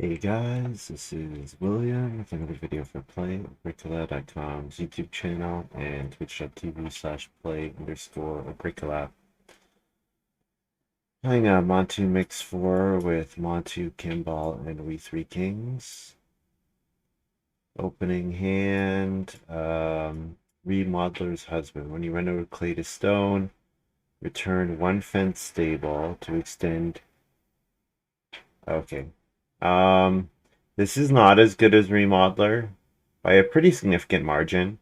Hey guys, this is William with another video for Play-agricola.com's YouTube channel and twitch.tv/play_agricola. Playing a Montu Mix 4 with Montu, Kimball, and We Three Kings. Opening hand, Remodeler's Husband. When you run over clay to stone, return one fence stable to extend. Okay. Um, this is not as good as Remodeler by a pretty significant margin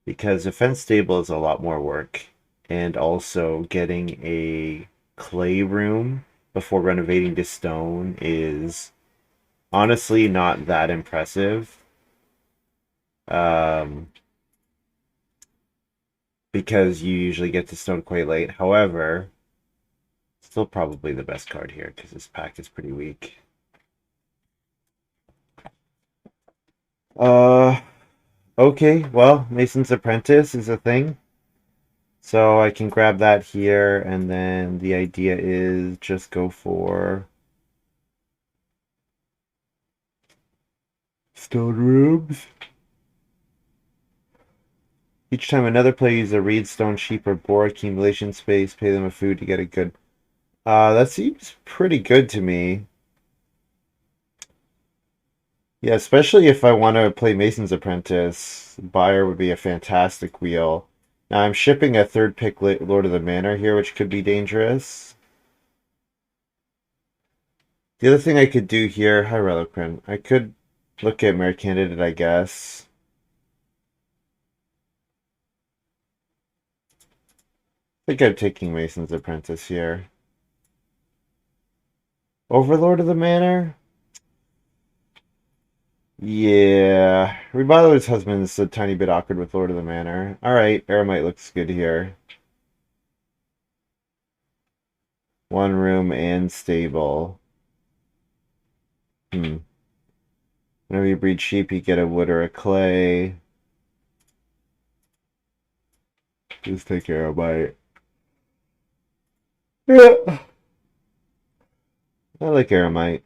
because a fence stable is a lot more work, and also getting a clay room before renovating to stone is honestly not that impressive. Um, because you usually get to stone quite late. However, still probably the best card here because this pack is pretty weak. Uh, okay, well, Mason's Apprentice is a thing. So I can grab that here, and then the idea is just go for stone rooms. Each time another player uses a reed, stone, sheep, or boar accumulation space, pay them a food to get a good. That seems pretty good to me. Yeah, especially if I want to play Mason's Apprentice, Buyer would be a fantastic wheel. Now I'm shipping a third pick Lord of the Manor here, which could be dangerous. The other thing I could do here, hi Reliquin, I could look at Mayor Candidate, I guess. I think I'm taking Mason's Apprentice here. Overlord of the Manor? Yeah. Remodeler's Husband is a tiny bit awkward with Lord of the Manor. Alright, Eremite looks good here. One room and stable. Hmm. Whenever you breed sheep, you get a wood or a clay. Just take Eremite. Yeah. I like Eremite.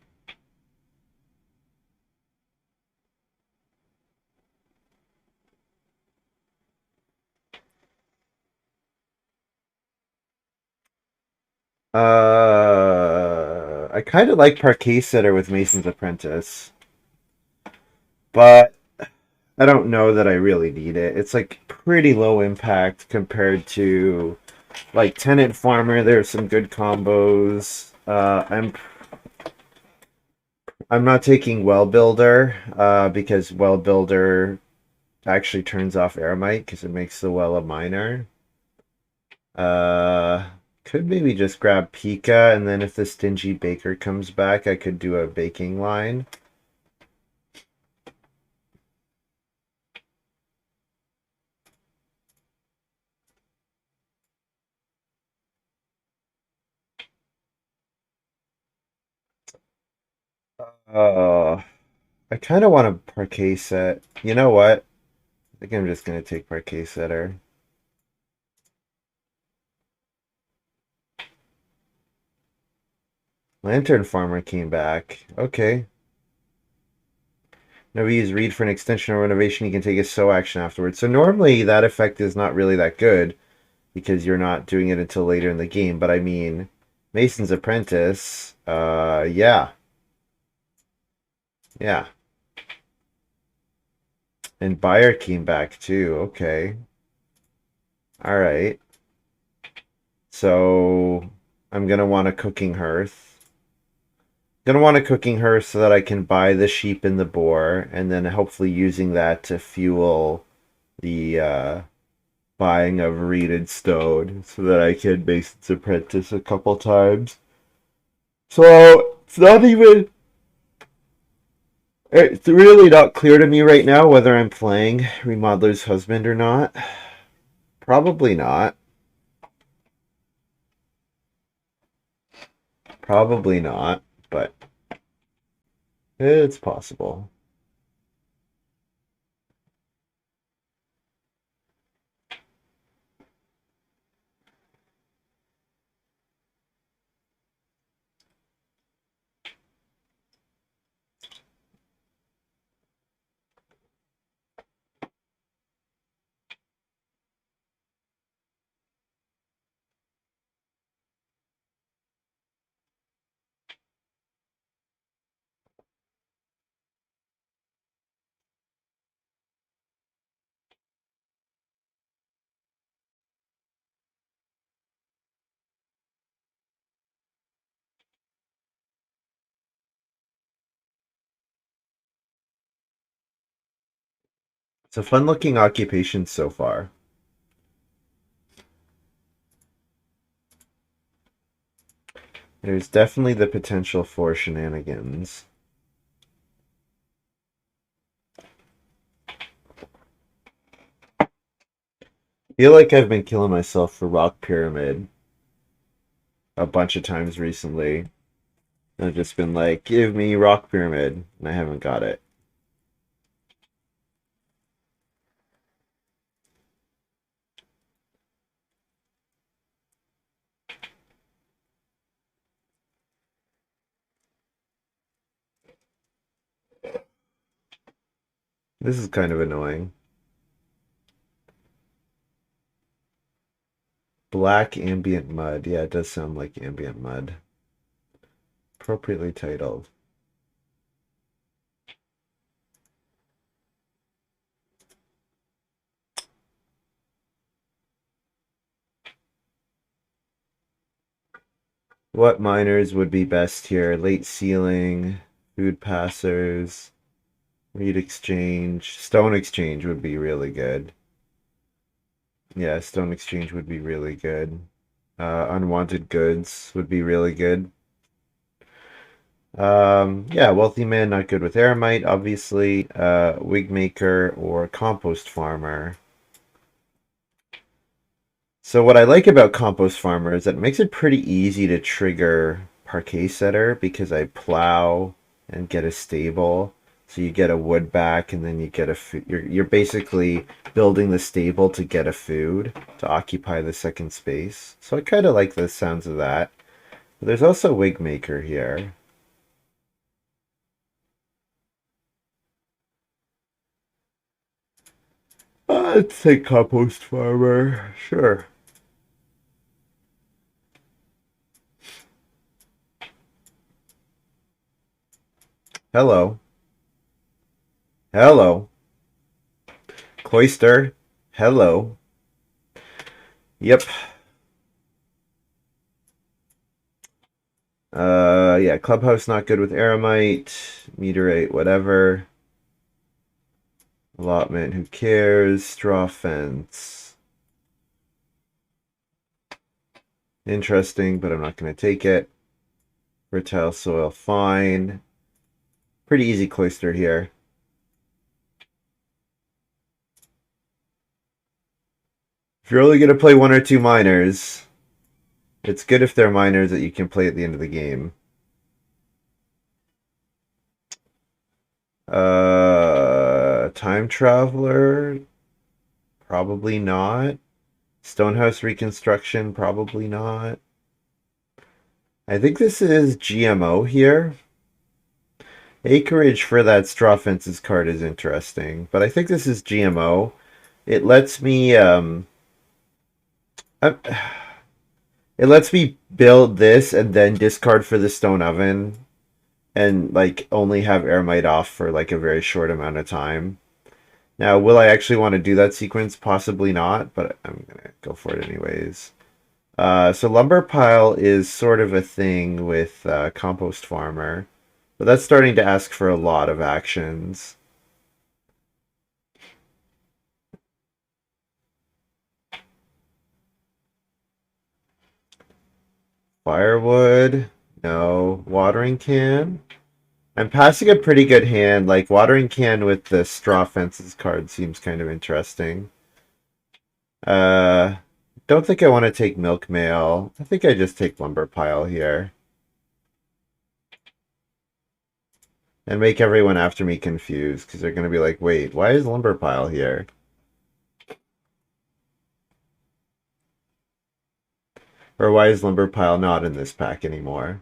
I kind of like Parquet Setter with Mason's Apprentice, but I don't know that I really need it. It's like pretty low impact compared to like Tenant Farmer. There's some good combos. I'm not taking Well Builder because Well Builder actually turns off Eremite because it makes the well a minor. Uh, could maybe just grab Pika, and then if the Stingy Baker comes back, I could do a baking line. Uh, I kind of want a Parquet set. You know what? I think I'm just gonna take Parquet Setter. Lantern Farmer came back. Okay. Whenever you use Read for an extension or renovation, you can take a Sow action afterwards. So normally that effect is not really that good because you're not doing it until later in the game. But I mean, Mason's Apprentice, yeah. Yeah. And Buyer came back too. Okay. All right. So I'm gonna want a cooking hearth. Gonna want a cooking hearth so that I can buy the sheep and the boar, and then hopefully using that to fuel the buying of reeded stone so that I can Mason's Apprentice a couple times. So it's really not clear to me right now whether I'm playing Remodeler's Husband or not. Probably not. Probably not, but it's possible. It's a fun looking occupation so far. There's definitely the potential for shenanigans. I feel like I've been killing myself for Rock Pyramid a bunch of times recently. I've just been like, give me Rock Pyramid, and I haven't got it. This is kind of annoying. Black ambient mud. Yeah, it does sound like ambient mud. Appropriately titled. What miners would be best here? Late ceiling, food passers, reed exchange, stone exchange would be really good. Yeah, stone exchange would be really good. Unwanted goods would be really good. Yeah, wealthy man, not good with eremite, obviously. Wig maker or compost farmer. So what I like about compost farmer is that it makes it pretty easy to trigger parquet setter because I plow and get a stable. So you get a wood back and then you get a food. You're basically building the stable to get a food to occupy the second space. So I kind of like the sounds of that. But there's also wig maker here. I'd say compost farmer. Sure. Hello. Hello. Cloister. Hello. Yep. Yeah, clubhouse not good with eremite, meteorite, whatever. Allotment, who cares? Straw fence. Interesting, but I'm not going to take it. Fertile soil, fine. Pretty easy cloister here. If you're only going to play one or two miners, it's good if they're miners that you can play at the end of the game. Time Traveler? Probably not. Stonehouse Reconstruction? Probably not. I think this is GMO here. Acreage for that straw fences card is interesting, but I think this is GMO. It lets me it lets me build this and then discard for the stone oven and like only have eremite off for like a very short amount of time. Now, will I actually want to do that sequence? Possibly not, but I'm gonna go for it anyways. So lumber pile is sort of a thing with compost farmer, but that's starting to ask for a lot of actions. Firewood, no. Watering can. I'm passing a pretty good hand. Like watering can with the straw fences card seems kind of interesting. Uh, don't think I want to take milk mail. I think I just take lumber pile here. And make everyone after me confused because they're going to be like, wait, why is lumber pile here? Or why is lumber pile not in this pack anymore?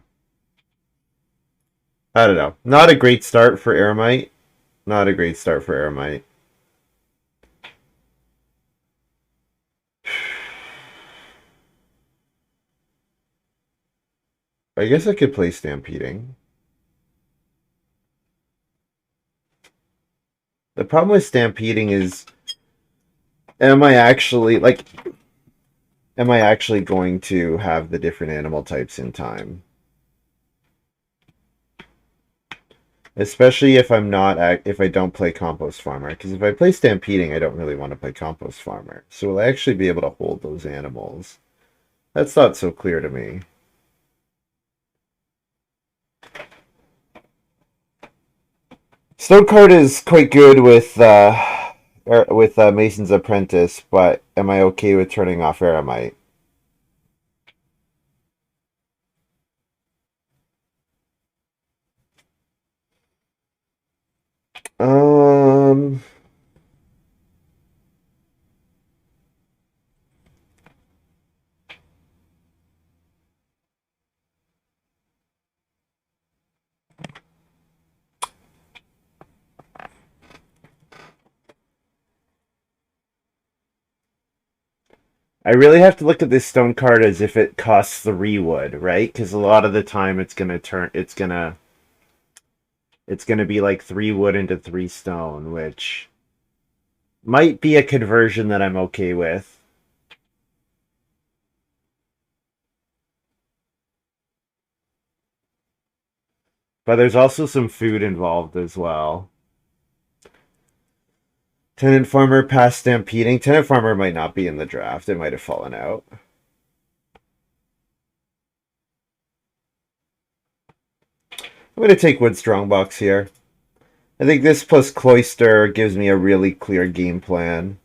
I don't know. Not a great start for eremite. Not a great start for eremite. I guess I could play stampeding. The problem with stampeding is, am I actually like, am I actually going to have the different animal types in time? Especially if I'm not if I don't play Compost Farmer, because if I play Stampeding, I don't really want to play Compost Farmer. So will I actually be able to hold those animals? That's not so clear to me. Stone Card is quite good with Mason's Apprentice, but am I okay with turning off Aramite? Um, I really have to look at this stone card as if it costs 3 wood, right? Because a lot of the time it's gonna be like 3 wood into 3 stone, which might be a conversion that I'm okay with. But there's also some food involved as well. Tenant Farmer past Stampeding. Tenant Farmer might not be in the draft. It might have fallen out. I'm going to take Wood Strongbox here. I think this plus Cloister gives me a really clear game plan,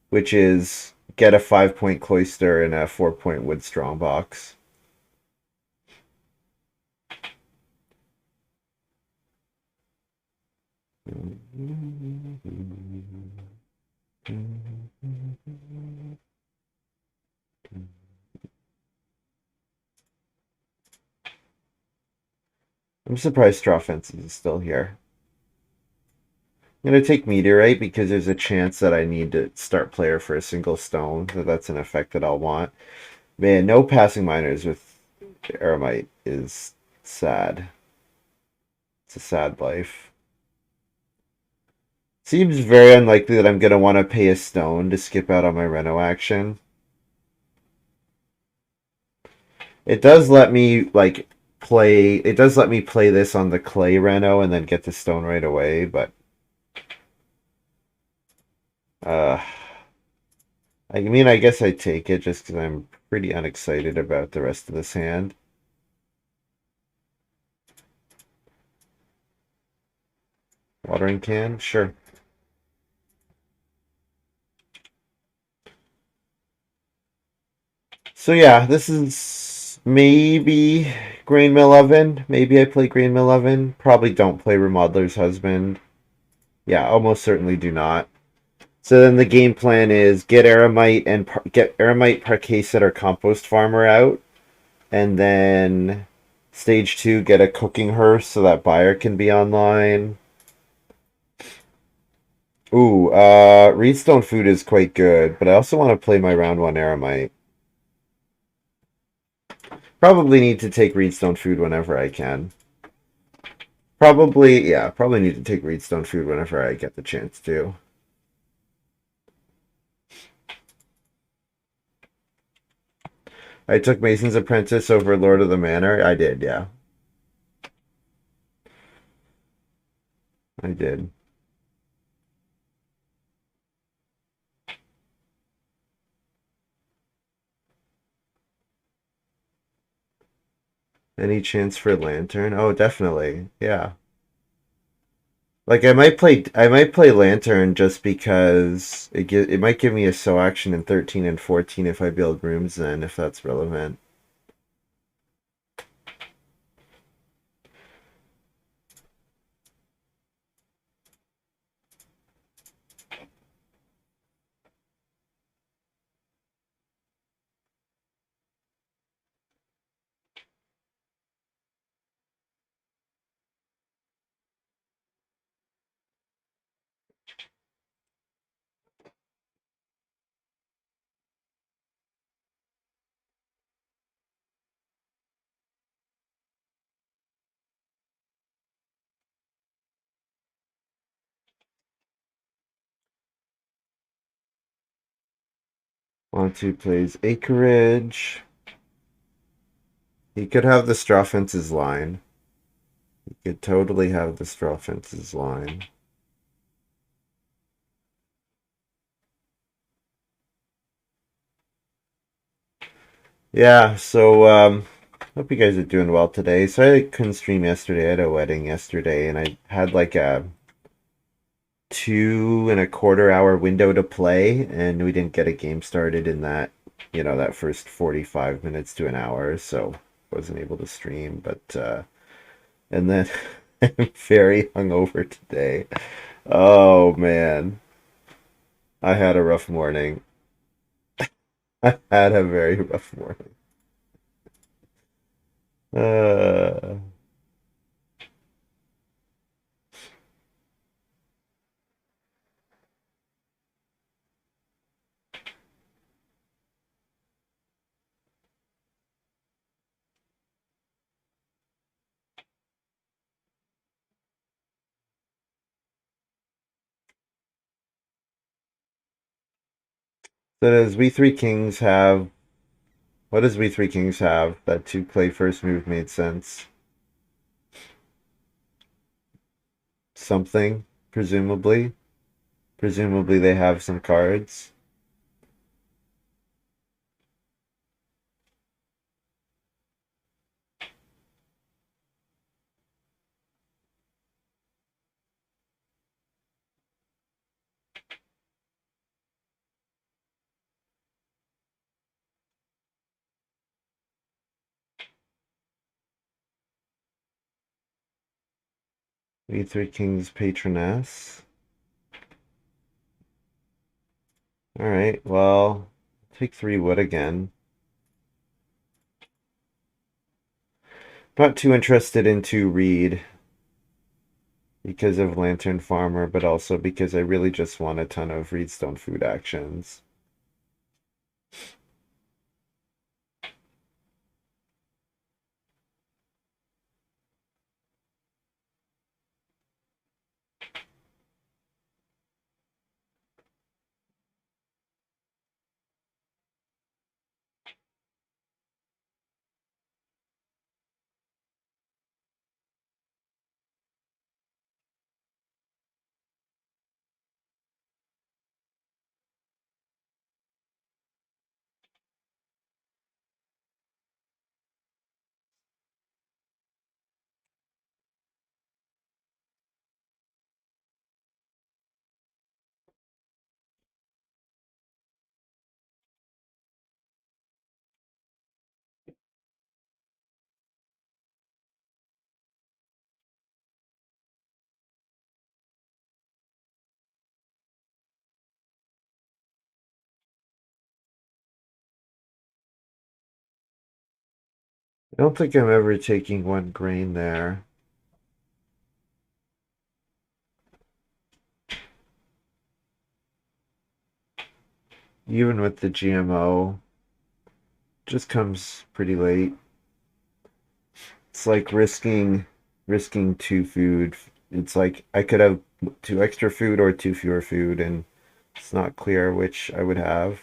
which is get a 5-point Cloister and a 4-point Wood Strongbox. I'm surprised Straw Fences is still here. I'm going to take Meteorite because there's a chance that I need to start player for a single stone, so that's an effect that I'll want. Man, no passing miners with Aramite is sad. It's a sad life. Seems very unlikely that I'm going to want to pay a stone to skip out on my Reno action. It does let me play this on the clay Reno and then get the stone right away, but uh I mean I guess I take it just because I'm pretty unexcited about the rest of this hand. Watering can, sure. So yeah, this is maybe Grain Mill Oven. Maybe I play Grain Mill Oven. Probably don't play Remodeler's Husband. Yeah, almost certainly do not. So then the game plan is get Aramite, Parquet Setter, Compost Farmer out, and then stage 2 get a cooking hearse so that buyer can be online. Ooh, Reedstone Food is quite good, but I also want to play my round 1 Aramite. Probably need to take Reedstone Food whenever I can. Probably need to take Reedstone Food whenever I get the chance to. I took Mason's Apprentice over Lord of the Manor. I did, yeah. I did. Any chance for Lantern? Oh, definitely. Yeah. Like I might play Lantern just because it might give me a so action in 13 and 14 if I build rooms then if that's relevant. Montu plays Acreage. He could have the Straw Fences line. You could totally have the straw fences line. Yeah, so hope you guys are doing well today. So I couldn't stream yesterday. I had a wedding yesterday, and I had like a 2.25 hour window to play, and we didn't get a game started in that, that first 45 minutes to an hour, so wasn't able to stream. But and then I'm very hungover today. Oh man, I had a rough morning. I had a very rough morning. Uh, so does We Three Kings have? What does We Three Kings have that to play first move made sense? Something, presumably. Presumably they have some cards. We Three Kings Patroness. Alright, well, take 3 wood again. Not too interested into Reed because of Lantern Farmer, but also because I really just want a ton of Reedstone food actions. I don't think I'm ever taking 1 grain there. Even with the GMO, just comes pretty late. It's like risking 2 food. It's like I could have 2 extra food or 2 fewer food, and it's not clear which I would have.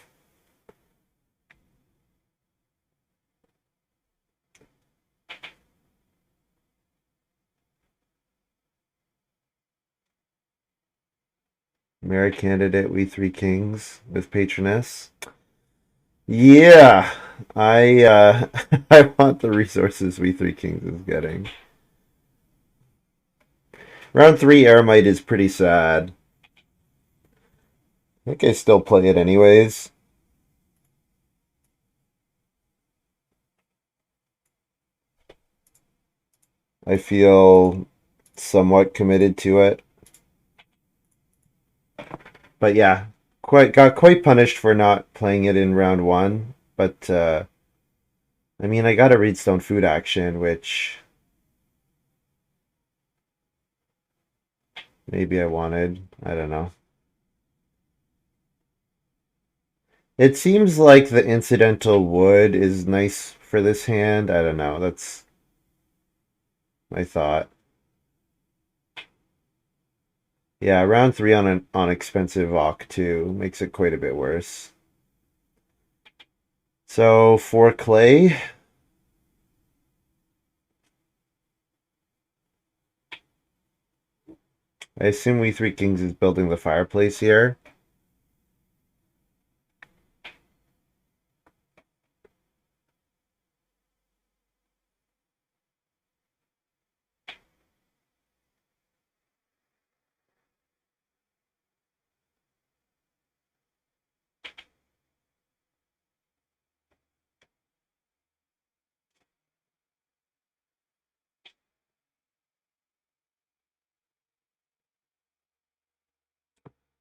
Mayor candidate, We Three Kings with Patroness. Yeah, I want the resources We Three Kings is getting. Round 3 Eremite is pretty sad. I think I still play it anyways. I feel somewhat committed to it. But yeah, got quite punished for not playing it in round 1. But I mean, I got a Reedstone food action, which maybe I wanted. I don't know. It seems like the incidental wood is nice for this hand. I don't know. That's my thought. Yeah, round 3 on on expensive Ock 2 makes it quite a bit worse. So for clay, I assume We Three Kings is building the fireplace here.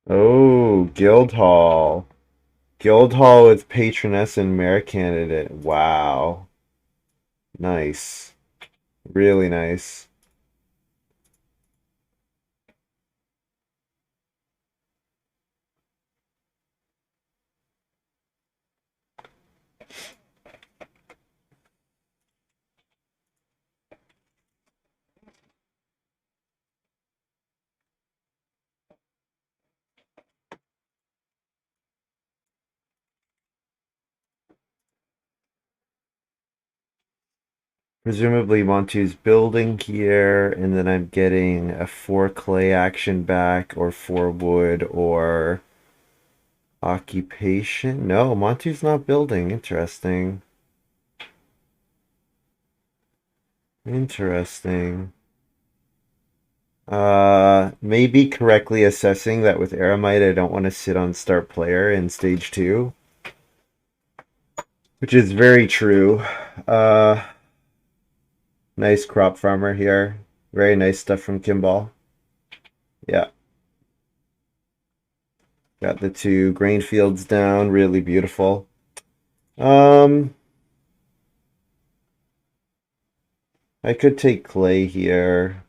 Oh, Guildhall. Guildhall with Patroness and Mayor Candidate. Wow. Nice. Really nice. Presumably Montu's building here, and then I'm getting a 4 clay action back, or 4 wood, or occupation. No, Montu's not building. Interesting. Interesting. Maybe correctly assessing that with Aramite I don't want to sit on start player in stage 2, which is very true. Uh, nice crop farmer here. Very nice stuff from Kimball. Yeah. Got the 2 grain fields down, really beautiful. Um, I could take clay here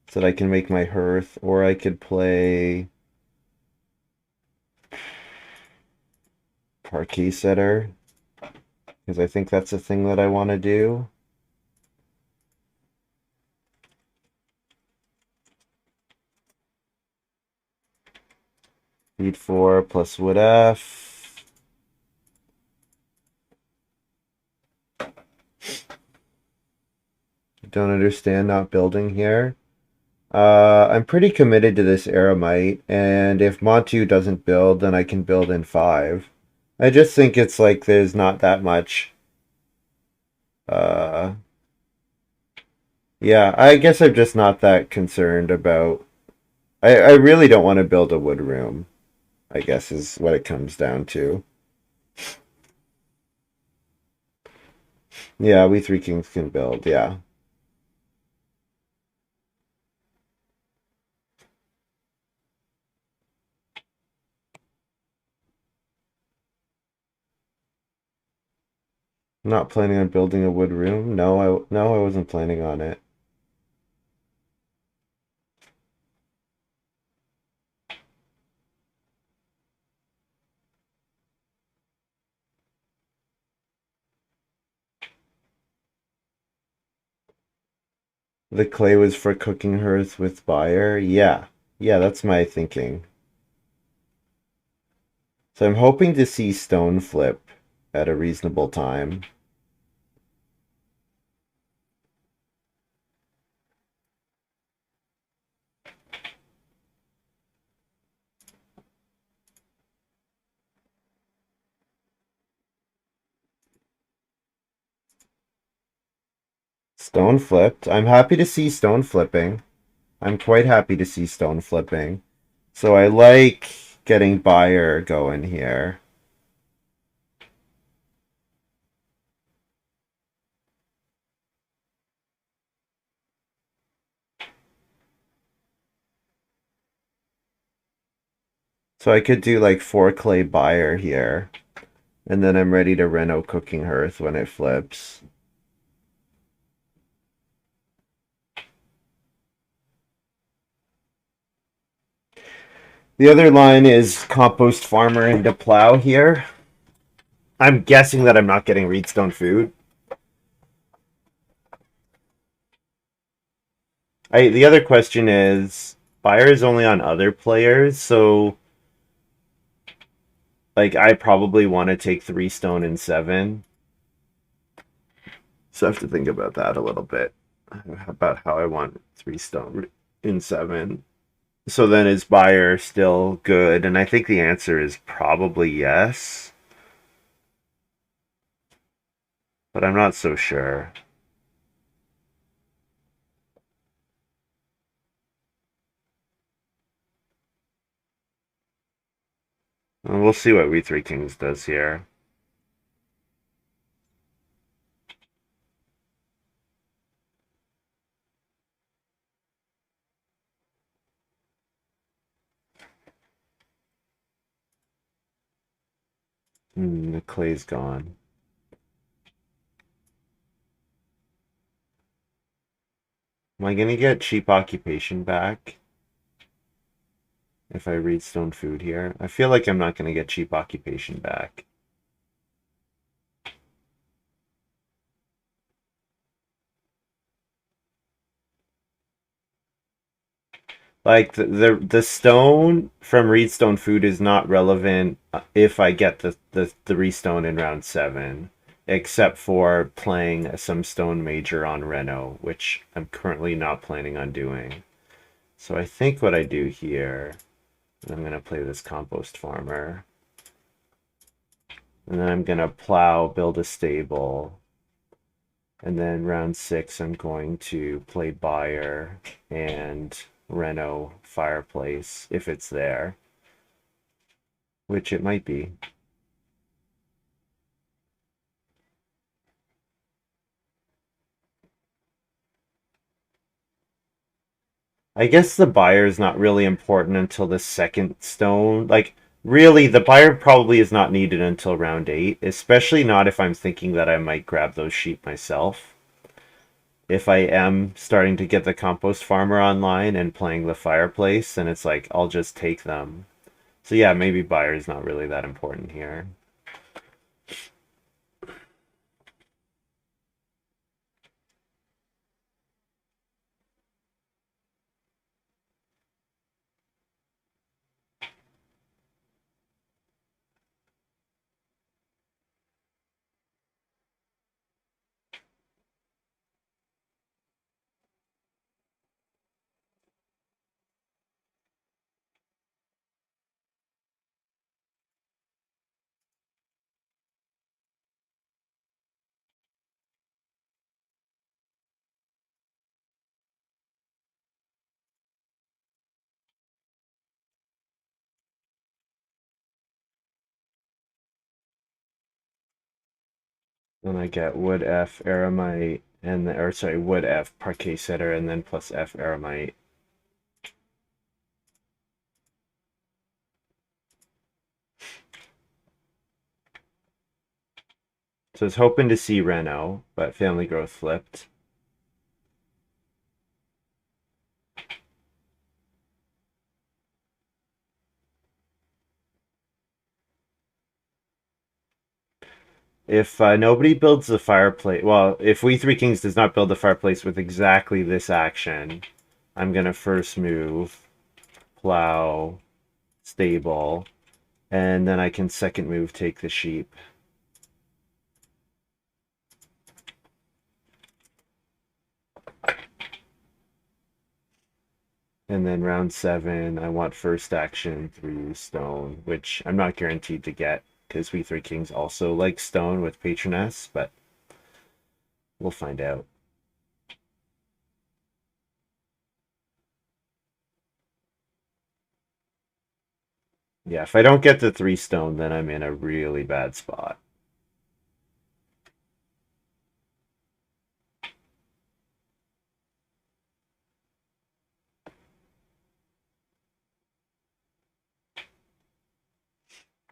so that I can make my hearth, or I could play parquet setter because I think that's a thing that I want to do. Feed 4 plus wood F. Don't understand not building here. I'm pretty committed to this Aramite, and if Montu doesn't build, then I can build in 5. I just think it's like there's not that much. Uh, yeah, I guess I'm just not that concerned about. I really don't want to build a wood room, I guess is what it comes down to. Yeah, we Three Kings can build, yeah. Not planning on building a wood room. No, I wasn't planning on it. The clay was for cooking hearth with fire. Yeah. Yeah, that's my thinking. So I'm hoping to see stone flip at a reasonable time. Stone flipped. I'm happy to see stone flipping. I'm quite happy to see stone flipping. So I like getting buyer going here. So I could do like 4 clay buyer here. And then I'm ready to reno cooking hearth when it flips. The other line is compost farmer into plow here. I'm guessing that I'm not getting reedstone food. The other question is buyer is only on other players, so like I probably want to take 3 stone and 7. So I have to think about that a little bit. About how I want 3 stone in 7. So then is buyer still good? And I think the answer is probably yes, but I'm not so sure. We'll see what We Three Kings does here. The clay's gone. Am I gonna get cheap occupation back if I read stone food here? I feel like I'm not gonna get cheap occupation back. Like the stone from Reedstone Food is not relevant if I get the restone in round 7, except for playing some stone major on Reno, which I'm currently not planning on doing. So I think what I do here, I'm gonna play this compost farmer, and then I'm gonna plow, build a stable, and then round 6 I'm going to play buyer and Reno fireplace if it's there, which it might be. I guess the buyer is not really important until the second stone. Like, really, the buyer probably is not needed until round 8, especially not if I'm thinking that I might grab those sheep myself. If I am starting to get the compost farmer online and playing the fireplace, then it's like I'll just take them. So yeah, maybe buyer is not really that important here. Then I get wood F aramite and or sorry, wood F parquet setter and then plus F aramite. So I was hoping to see Reno, but family growth flipped. If nobody builds the fireplace, well, if We Three Kings does not build the fireplace with exactly this action, I'm gonna first move, plow, stable, and then I can second move take the sheep. And then round 7, I want first action through stone, which I'm not guaranteed to get because We Three Kings also like stone with Patroness, but we'll find out. Yeah, if I don't get the 3 stone, then I'm in a really bad spot.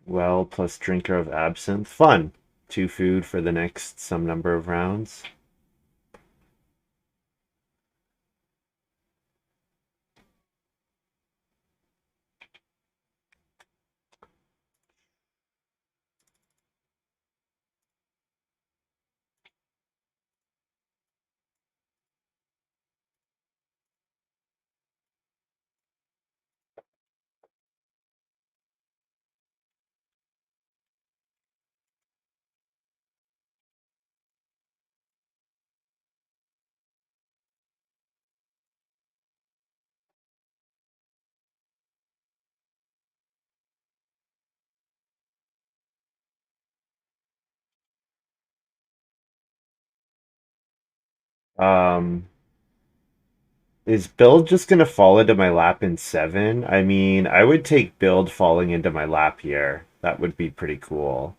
Well, plus drinker of absinthe. Fun. 2 food for the next some number of rounds. Um, is build just gonna fall into my lap in 7? I mean, I would take build falling into my lap here. That would be pretty cool.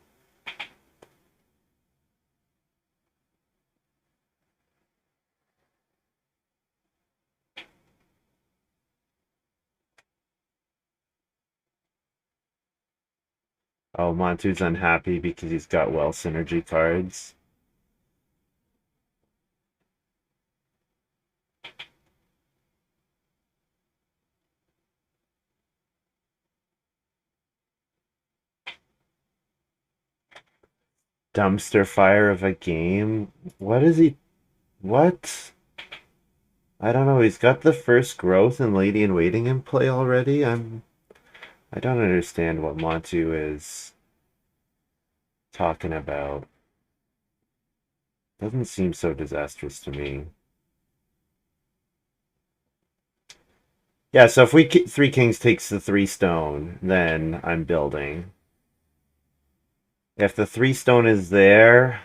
Oh, Montu's unhappy because he's got well synergy cards. Dumpster fire of a game? What is he? What? I don't know. He's got the first growth and Lady in Waiting in play already. I don't understand what Montu is talking about. Doesn't seem so disastrous to me. Yeah, so if three kings takes the 3 stone, then I'm building. If the 3 stone is there,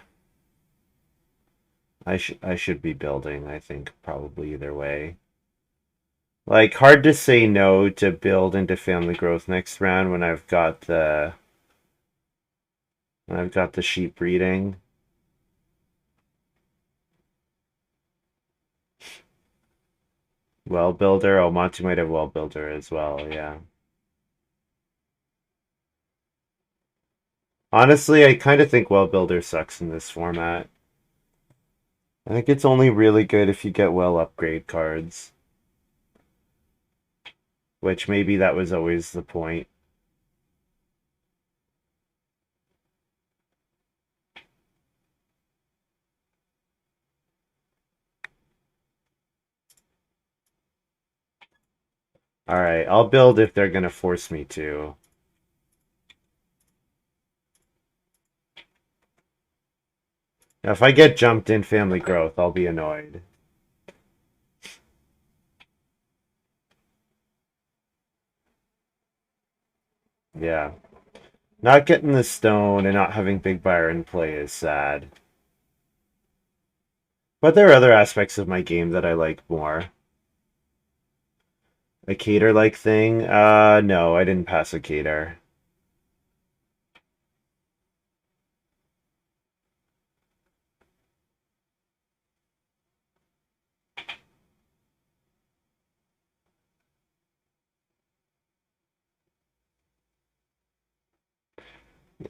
I should be building, I think, probably either way. Like, hard to say no to build into family growth next round when I've got the sheep breeding. Well builder. Oh, Monty might have well builder as well, yeah. Honestly, I kind of think well builder sucks in this format. I think it's only really good if you get well upgrade cards, which maybe that was always the point. Alright, I'll build if they're gonna force me to. Now, if I get jumped in family growth, I'll be annoyed. Yeah. Not getting the stone and not having Big Buyer in play is sad. But there are other aspects of my game that I like more. A cater-like thing? No, I didn't pass a cater.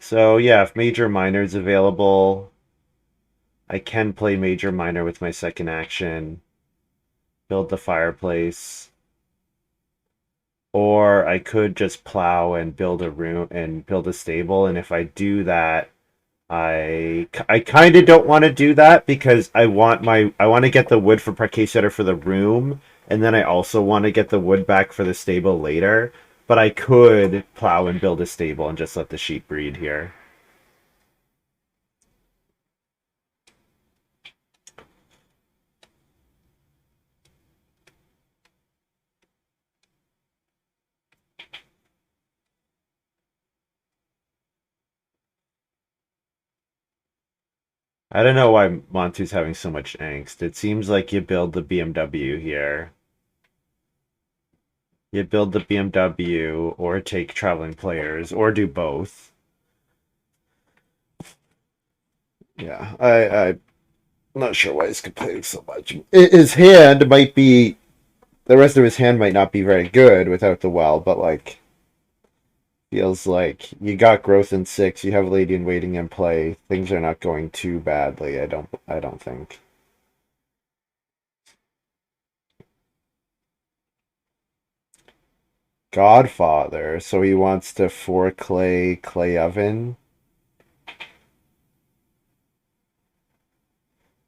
So yeah, if Major Minor's available, I can play Major Minor with my second action, build the fireplace, or I could just plow and build a room and build a stable. And if I do that, I kind of don't want to do that because I want to get the wood for Parquet Setter for the room, and then I also want to get the wood back for the stable later. But I could plow and build a stable and just let the sheep breed here. I don't know why Montu's having so much angst. It seems like you build the BMW here. You build the BMW or take traveling players or do both. Yeah, I'm not sure why he's complaining so much. His hand might be the rest of his hand might not be very good without the well, but like feels like you got growth in 6, you have Lady in Waiting in play. Things are not going too badly, I don't think. Godfather, so he wants to 4 clay oven.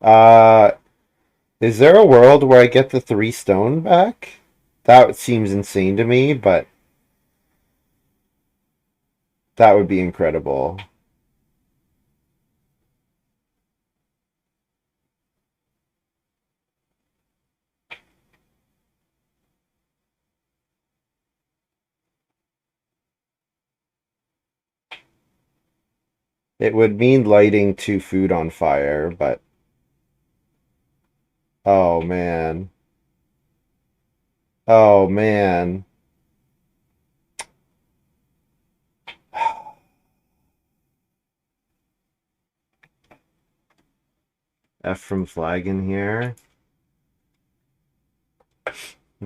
Uh is there a world where I get the 3 stone back? That seems insane to me, but that would be incredible. It would mean lighting 2 food on fire, but Oh man. Oh man. F from Flagon here.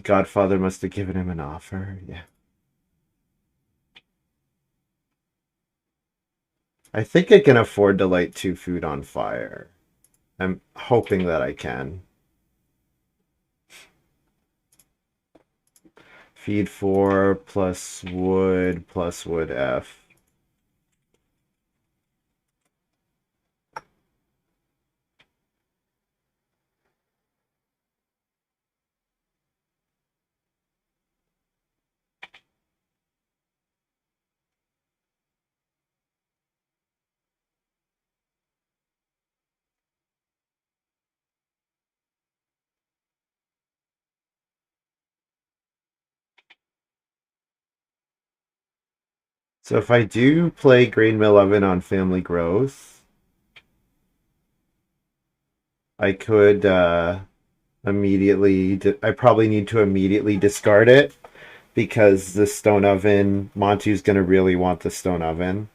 Godfather must have given him an offer. Yeah. I think I can afford to light two food on fire. I'm hoping that I can. Feed 4 plus wood F. So if I do play grain mill oven on family growth, I could immediately. I probably need to immediately discard it because the stone oven. Montu's gonna really want the stone oven.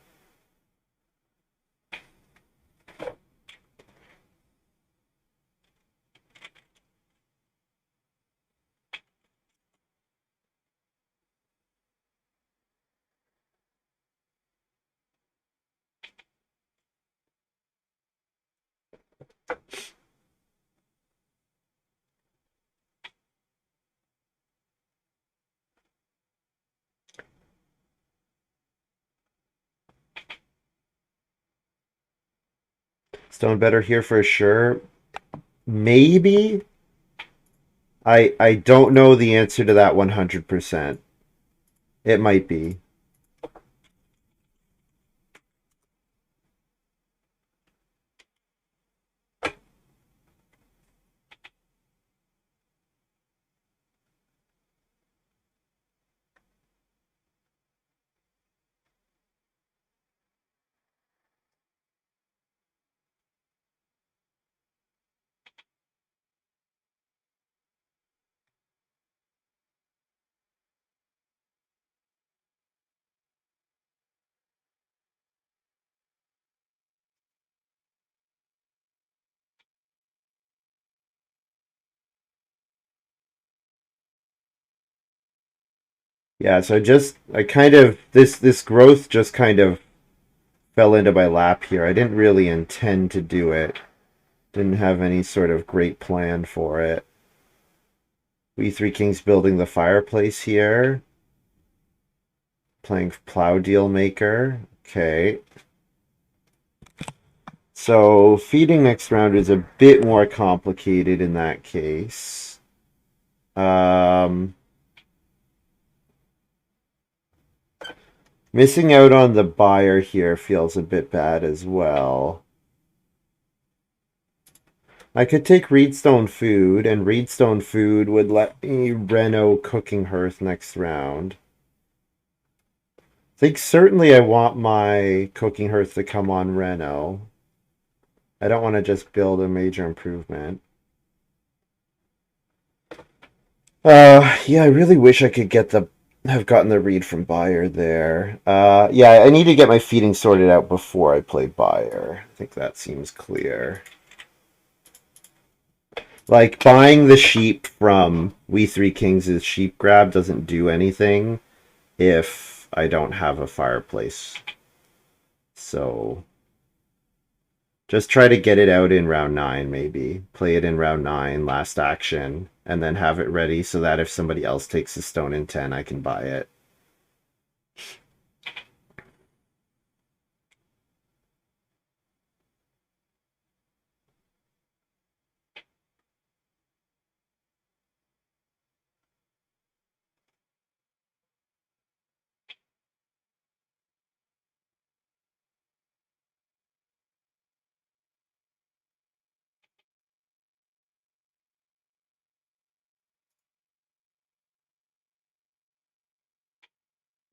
Stone better here for sure. Maybe. I don't know the answer to that 100%. It might be. Yeah, so I kind of this growth just kind of fell into my lap here. I didn't really intend to do it. Didn't have any sort of great plan for it. We Three Kings building the fireplace here. Playing Plow Deal Maker. Okay. So feeding next round is a bit more complicated in that case. Um, Missing out on the buyer here feels a bit bad as well. I could take Reedstone Food, and Reedstone Food would let me reno Cooking Hearth next round. I think certainly I want my Cooking Hearth to come on reno. I don't want to just build a major improvement. Yeah, I really wish I could have gotten the read from buyer there. Yeah, I need to get my feeding sorted out before I play buyer. I think that seems clear. Like buying the sheep from We Three Kings' sheep grab doesn't do anything if I don't have a fireplace. So just try to get it out in round 9, maybe. Play it in round 9, last action, and then have it ready so that if somebody else takes a stone in 10, I can buy it.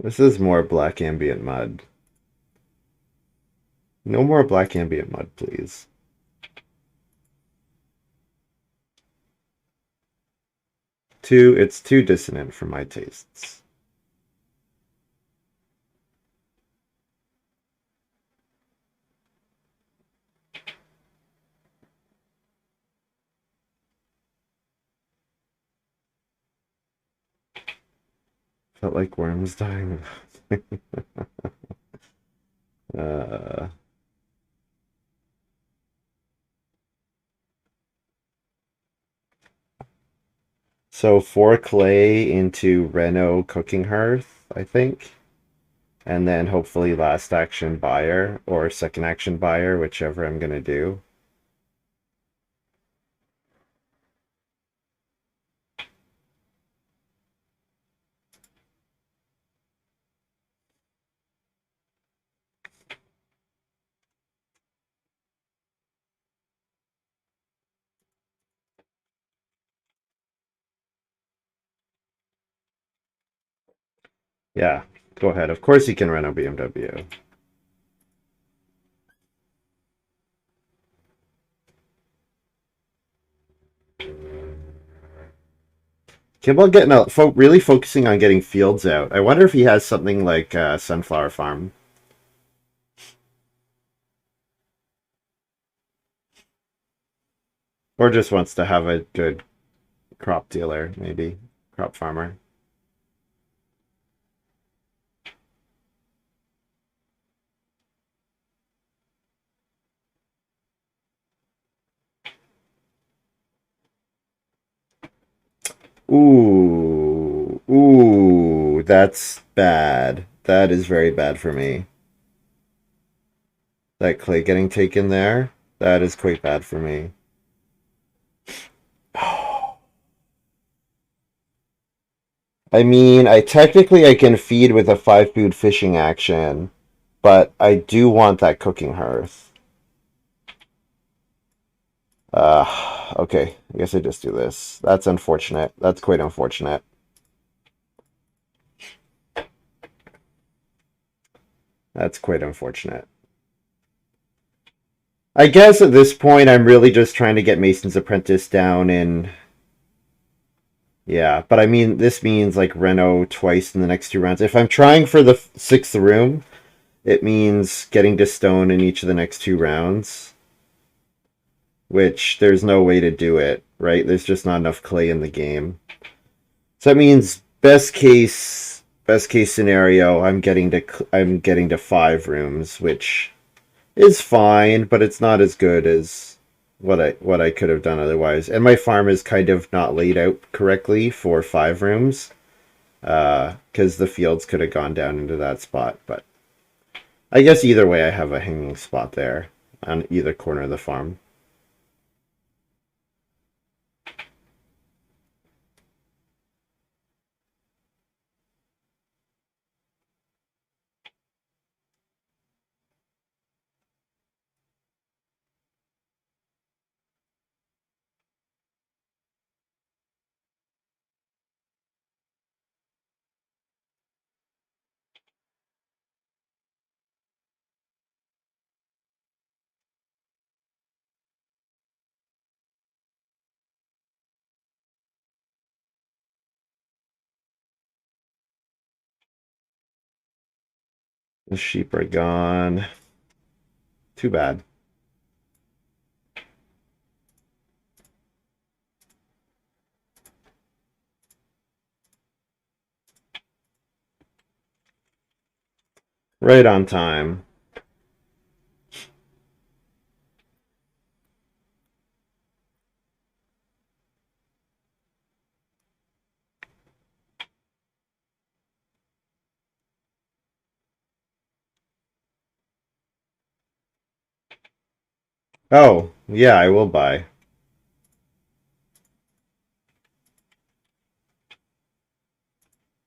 This is more black ambient mud. No more black ambient mud, please. It's too dissonant for my tastes. Felt like worms dying. uh, so 4 clay into Reno cooking hearth, I think. And then hopefully last action buyer or second action buyer, whichever I'm gonna do. Yeah, go ahead. Of course you can rent a BMW. Kimball getting really focusing on getting fields out. I wonder if he has something like Sunflower Farm. Or just wants to have a good crop dealer, maybe. Crop farmer. Ooh, that's bad. That is very bad for me. That clay getting taken there, that is quite bad for me. I mean, I can feed with a 5 food fishing action, but I do want that cooking hearth. Okay, I guess I just do this. That's unfortunate. That's quite unfortunate. That's quite unfortunate. I guess at this point, I'm really just trying to get Mason's Apprentice down in. Yeah, but I mean, this means like Renault twice in the next 2 rounds. If I'm trying for the sixth room, it means getting to stone in each of the next 2 rounds, which there's no way to do it, right? There's just not enough clay in the game. So that means best case scenario, I'm getting to 5 rooms, which is fine, but it's not as good as what I could have done otherwise. And my farm is kind of not laid out correctly for 5 rooms, because the fields could have gone down into that spot. But I guess either way, I have a hanging spot there on either corner of the farm. The sheep are gone. Too bad. Right on time. Oh, yeah, I will buy.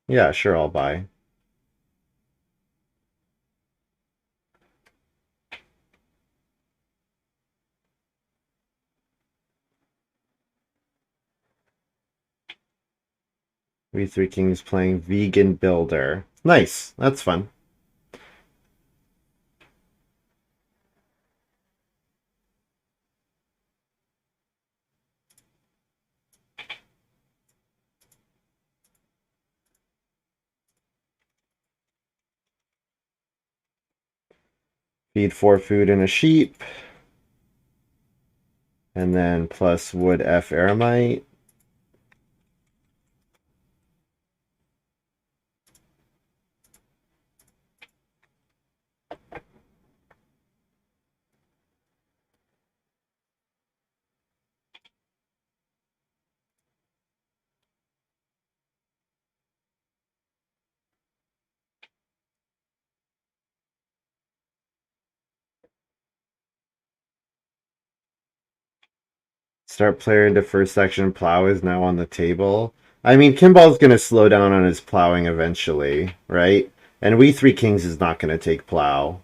Yeah, sure, I'll buy. We Three Kings playing Vegan Builder. Nice. That's fun. Feed 4 food and a sheep. And then plus wood F aramite. Start player into first section. Plow is now on the table. I mean, Kimball's going to slow down on his plowing eventually, right? And we three kings is not going to take plow.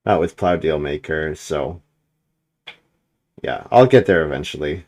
Not with plow deal maker, so yeah, I'll get there eventually.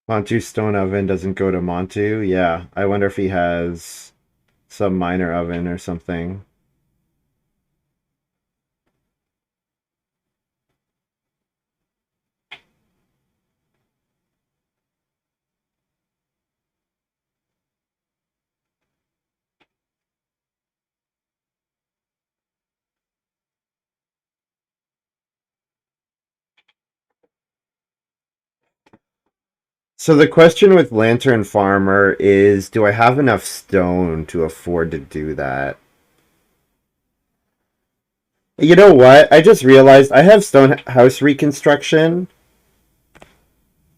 Montu stone oven doesn't go to Montu. Yeah, I wonder if he has some minor oven or something. So the question with Lantern Farmer is, do I have enough stone to afford to do that? You know what? I just realized I have stone house reconstruction.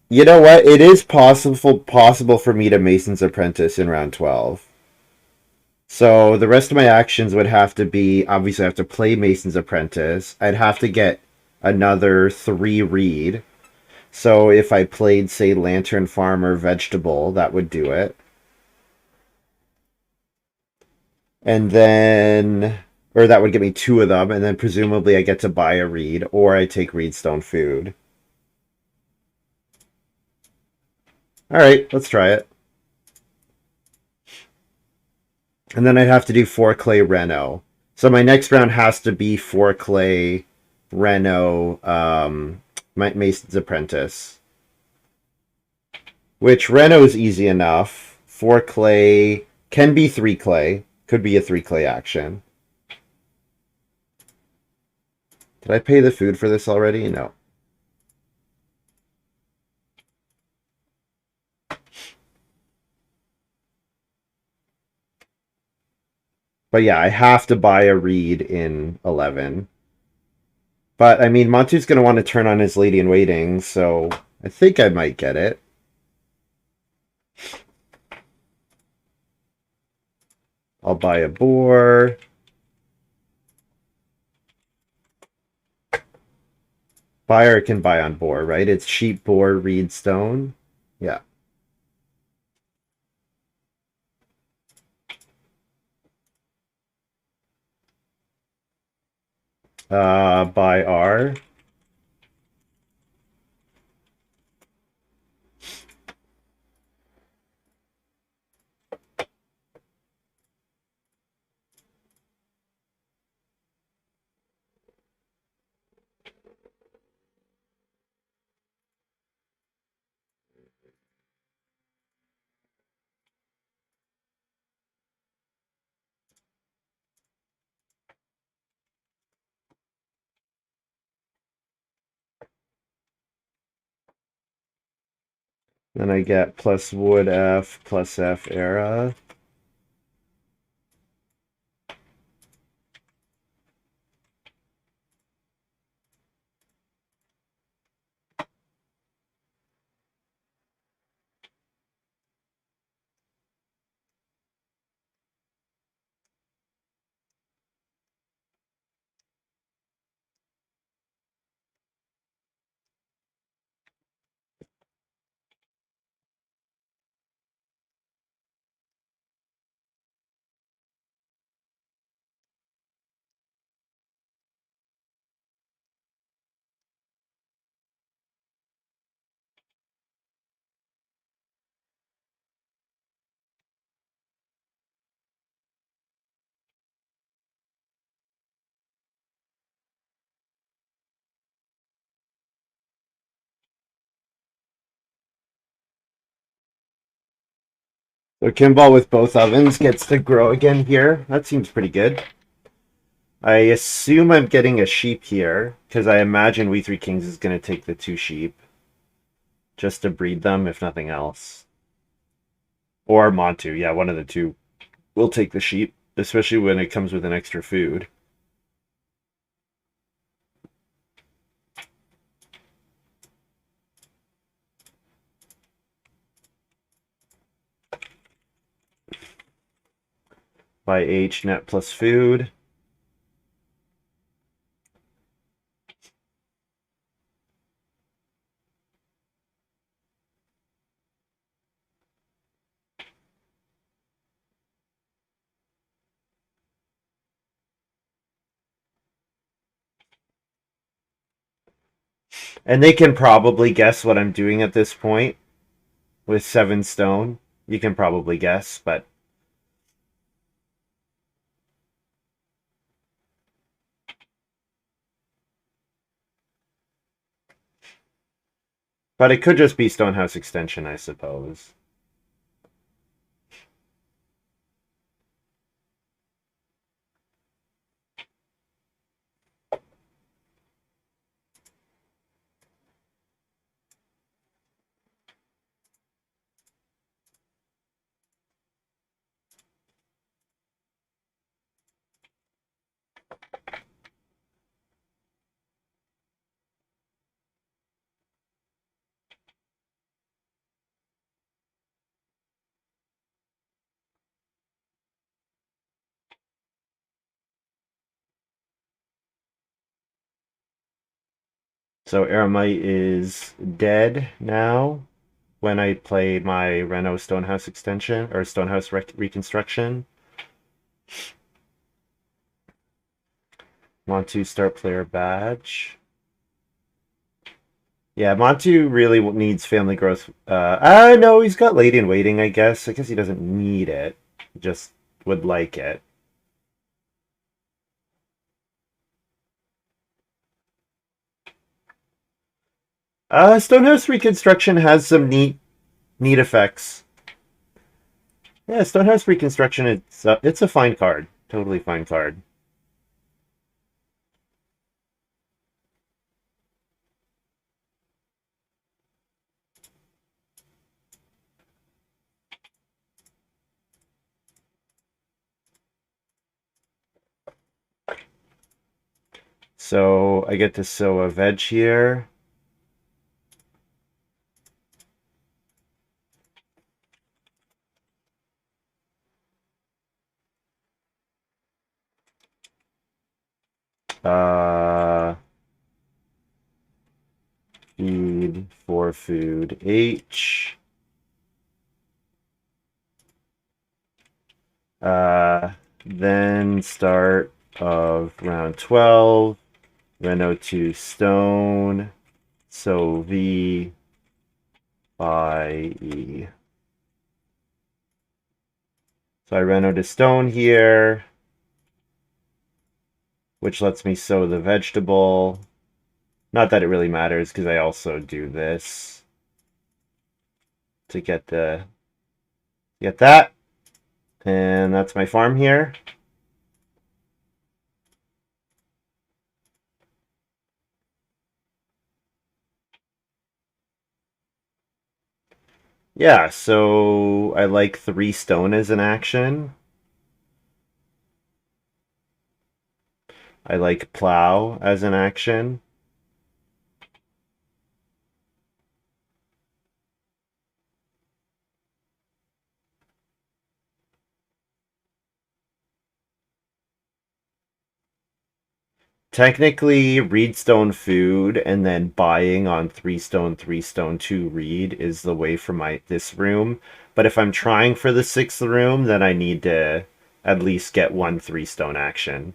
You know what? It is possible for me to Mason's Apprentice in round 12. So the rest of my actions would have to be, obviously I have to play Mason's Apprentice. I'd have to get another 3 reed. So if I played, say, Lantern Farmer Vegetable, that would do it. And then, or that would give me 2 of them, and then presumably I get to buy a reed, or I take Reedstone food. Alright, let's try it. And then I'd have to do 4 clay Reno. So my next round has to be 4 clay Reno Mason's Apprentice. Which Reno is easy enough. 4 clay can be 3 clay. Could be a 3 clay action. Did I pay the food for this already? No. But yeah, I have to buy a reed in 11. But, I mean, Montu's going to want to turn on his lady in waiting, so I think I might get it. I'll buy a boar. Buyer can buy on boar, right? It's sheep, boar, reed, stone. Yeah. Buy R. Then I get plus wood F plus F era. So Kimball with both ovens gets to grow again here. That seems pretty good. I assume I'm getting a sheep here, because I imagine We Three Kings is going to take the 2 sheep. Just to breed them, if nothing else. Or Montu, yeah, one of the two will take the sheep, especially when it comes with an extra food. By H net plus food. And they can probably guess what I'm doing at this point with 7 stone. You can probably guess, but it could just be Stonehouse extension, I suppose. So Eremite is dead now when I play my Reno Stonehouse extension or Stonehouse reconstruction. Montu start player badge. Yeah, Montu really needs family growth. No, he's got late in waiting, I guess. I guess he doesn't need it. Just would like it. Stonehouse reconstruction has some neat effects. Yeah, Stonehouse reconstruction. It's a fine card. Totally fine card. So I get to sow a veg here. Uh, Feed for food H. Then start of round 12. Reno to stone. So V by E. So I Reno to stone here, which lets me sow the vegetable. Not that it really matters because I also do this to get that. And that's my farm here. Yeah, so I like 3 stone as an action. I like plow as an action. Technically, reed stone food and then buying on 3 stone, 3 stone, 2 reed is the way for my this room. But if I'm trying for the 6th room, then I need to at least get one 3 stone action.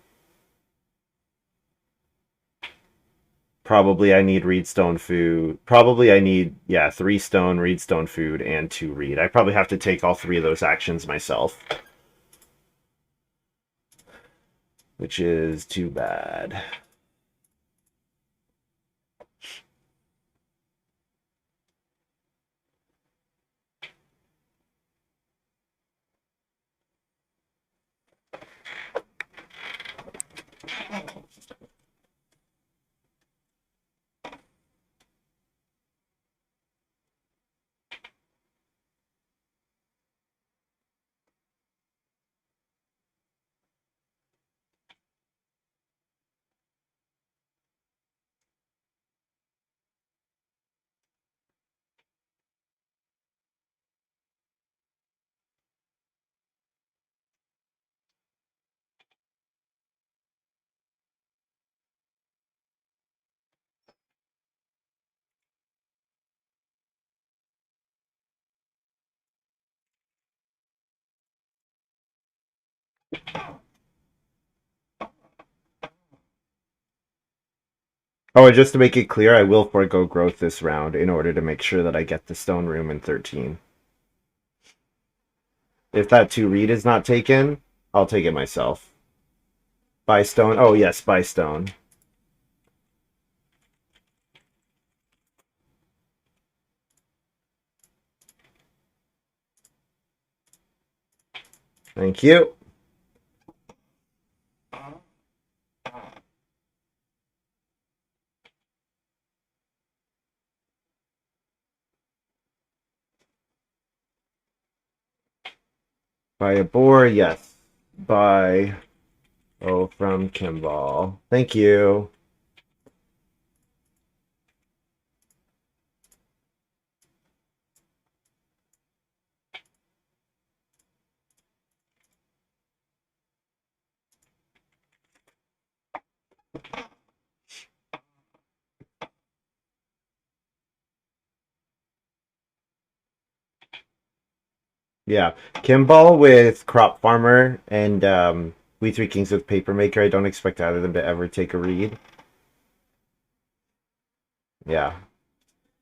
Probably I need reed stone food. Probably I need, yeah, 3 stone, reed stone food, and 2 reed. I probably have to take all 3 of those actions myself, which is too bad. Oh, and just to make it clear, I will forego growth this round in order to make sure that I get the stone room in 13. If that 2 reed is not taken, I'll take it myself. Buy stone. Oh, yes, buy stone. Thank you. Buy a boar. Yes. Buy. Oh, from Kimball. Thank you. Yeah. Kimball with Crop Farmer and We Three Kings with Papermaker. I don't expect either of them to ever take a read. Yeah.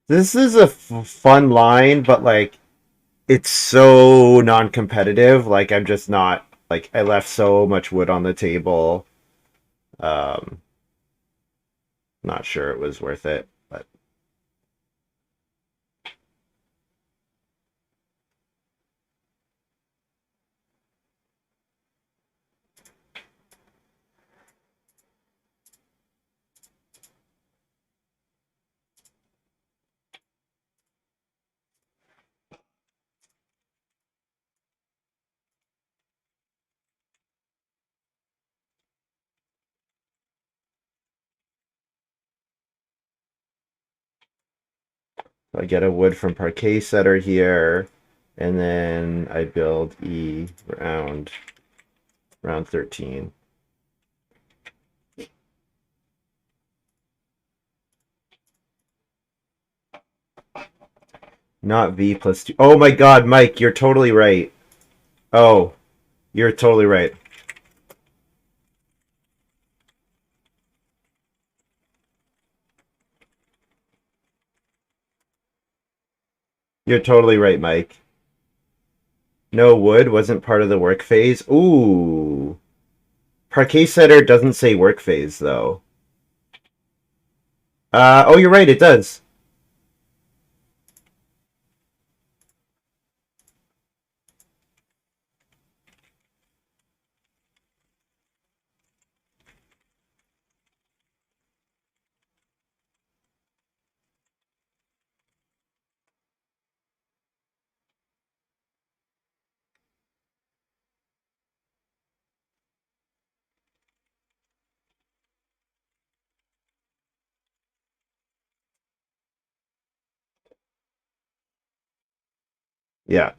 This is a fun line, but like it's so non-competitive. Like I'm just not like I left so much wood on the table. Um, Not sure it was worth it, but I get a wood from Parquet Setter here, and then I build E round 13. Not V plus 2. Oh my god, Mike, you're totally right. Oh, you're totally right. You're totally right, Mike. No wood wasn't part of the work phase. Ooh. Parquet Setter doesn't say work phase, though. Oh, you're right, it does. Yeah.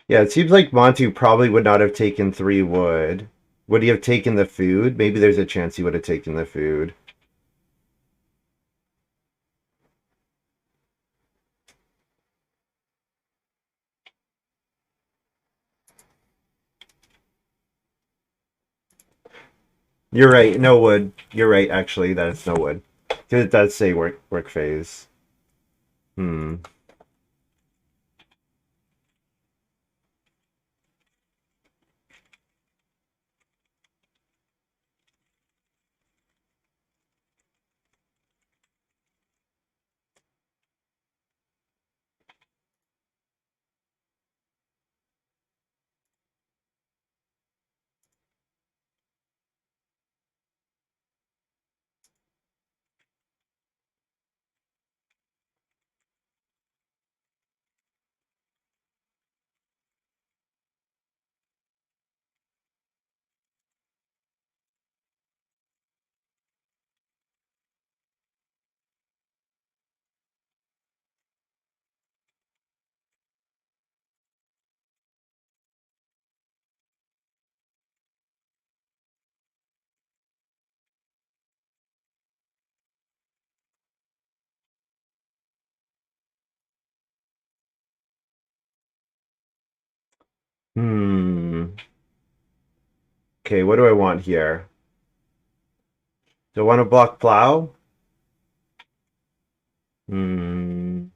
Yeah, it seems like Montu probably would not have taken 3 wood. Would he have taken the food? Maybe there's a chance he would have taken the food. You're right, no wood. You're right, actually, that it's no wood. 'Cause it does say work phase. Hmm. Hmm. Okay, what do I want here? Do I want to block plow? Hmm.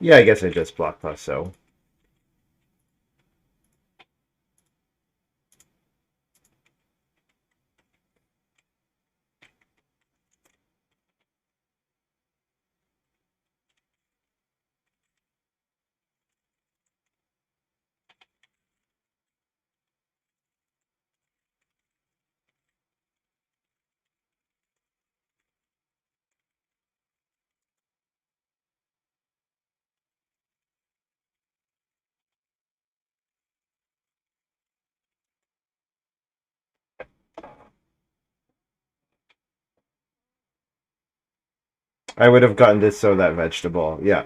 Yeah, I guess I just block plow, so. I would have gotten to sow that vegetable. Yeah.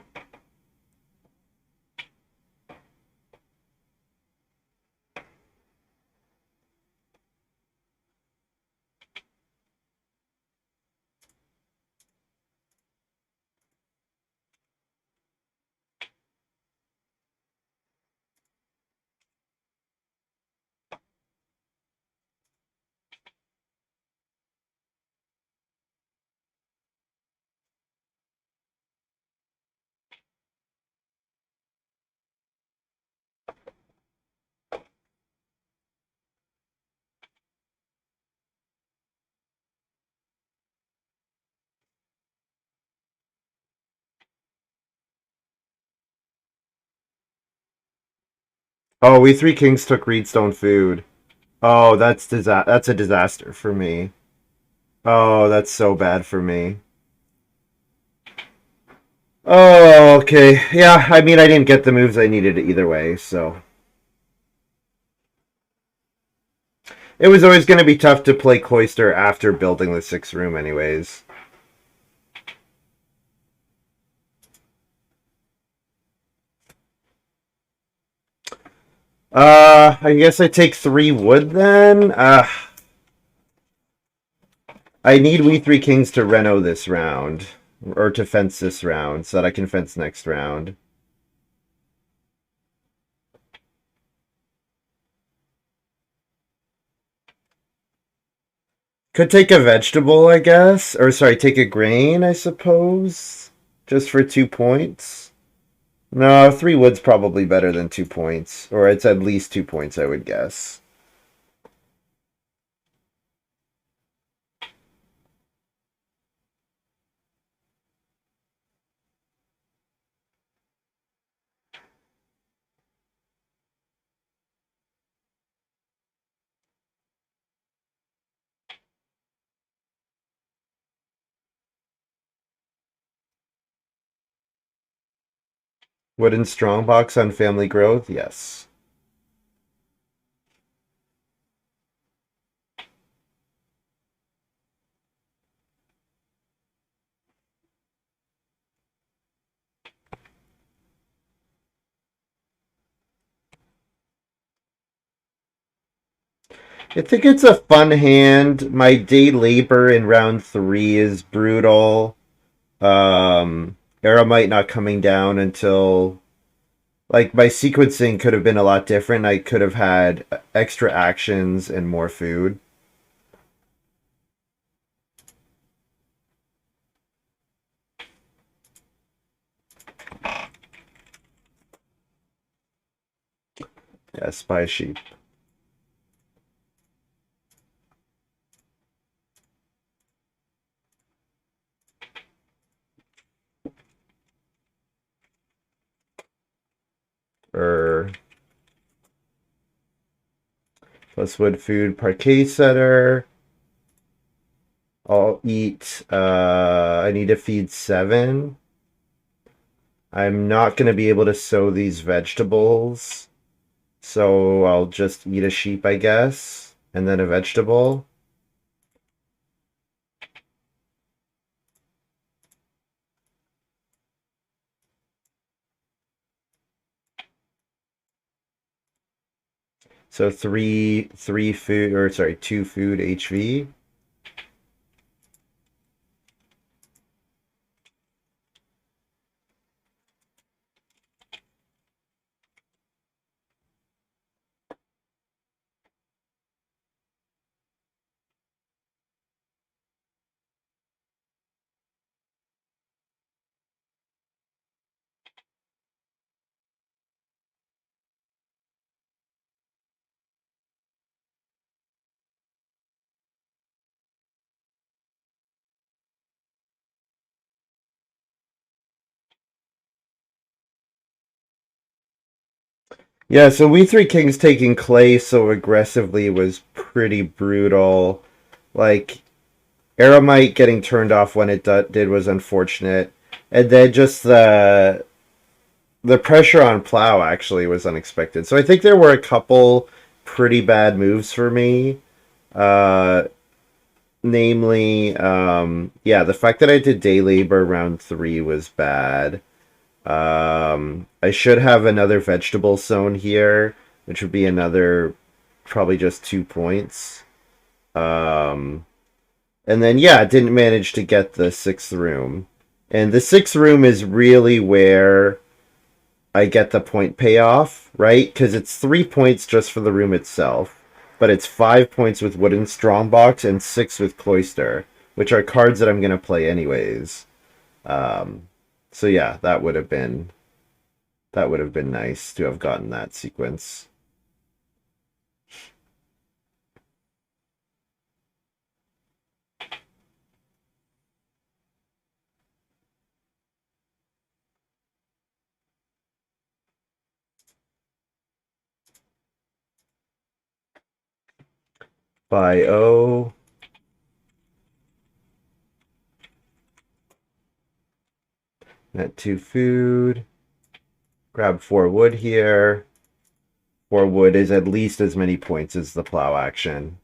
Oh, we three kings took reedstone food. Oh, that's a disaster for me. Oh, that's so bad for me. Oh, okay. Yeah, I mean, I didn't get the moves I needed either way, so. It was always going to be tough to play Cloister after building the 6th room, anyways. I guess I take 3 wood then. I need we three kings to reno this round, or to fence this round, so that I can fence next round. Could take a vegetable, I guess. Or, sorry, take a grain, I suppose. Just for 2 points. No, 3 wood's probably better than 2 points. Or it's at least 2 points, I would guess. Wooden strongbox on family growth? Yes. I think it's a fun hand. My day labor in round 3 is brutal. Aramite not coming down until like my sequencing could have been a lot different. I could have had extra actions and more food. Yeah, spy sheep. Or plus wood food parquet setter. I'll eat I need to feed 7. I'm not gonna be able to sow these vegetables. So I'll just eat a sheep, I guess, and then a vegetable. So three food or sorry, 2 food HV. Yeah, so we three kings taking clay so aggressively was pretty brutal. Like Aramite getting turned off when it did was unfortunate, and then just the pressure on plow actually was unexpected. So I think there were a couple pretty bad moves for me. Uh, namely, yeah, the fact that I did day labor round 3 was bad. I should have another vegetable sown here, which would be another probably just 2 points. Um, and then yeah, I didn't manage to get the 6th room. And the 6th room is really where I get the point payoff, right? Because it's 3 points just for the room itself, but it's 5 points with Wooden Strongbox and 6 with Cloister, which are cards that I'm gonna play anyways. Um, so yeah, that would have been nice to have gotten that sequence. By O, net 2 food. Grab 4 wood here. 4 wood is at least as many points as the plow action.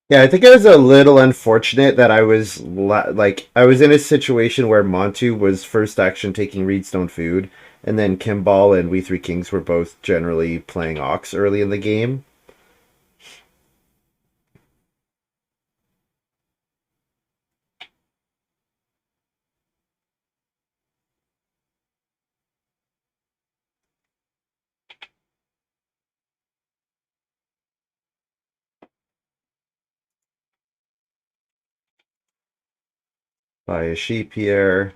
Yeah, I think it was a little unfortunate that like I was in a situation where Montu was first action taking Reedstone food, and then Kimball and We Three Kings were both generally playing Ox early in the game. Buy a sheep here.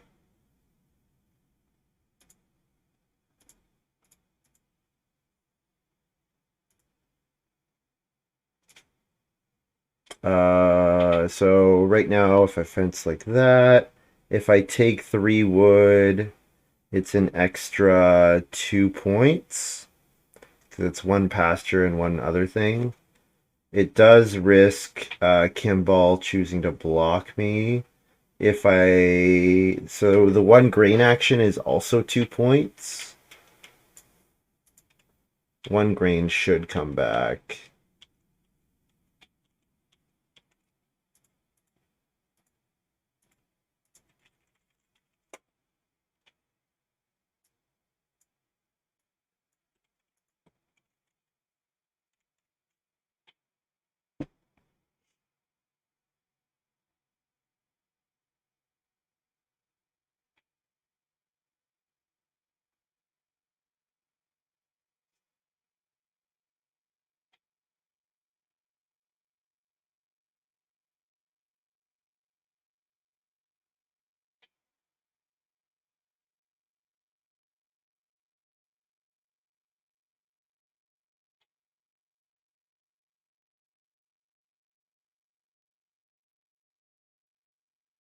So right now, if I fence like that, if I take 3 wood, it's an extra 2 points. Because it's one pasture and one other thing. It does risk Kimball choosing to block me. If I... So the one grain action is also 2 points. One grain should come back.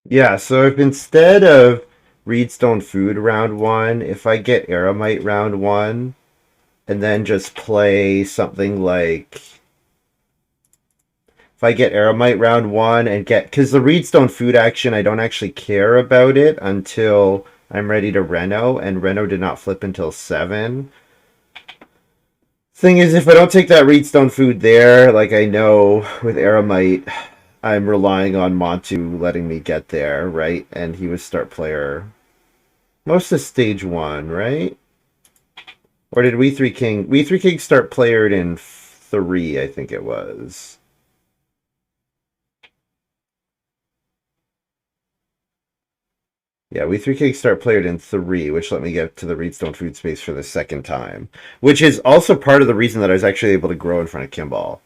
Yeah, so if instead of Reedstone Food round one, if I get Aramite round one, and then just play something like... If I get Aramite round one and get... Because the Reedstone Food action, I don't actually care about it until I'm ready to Reno, and Reno did not flip until 7. Thing is, if I don't take that Reedstone Food there, like I know with Aramite, I'm relying on Montu letting me get there, right? And he was start player most of stage 1, right? Or did We Three King... We Three King start playered in 3, I think it was. Yeah, We Three King start playered in 3, which let me get to the Reedstone Food space for the second time. Which is also part of the reason that I was actually able to grow in front of Kimball.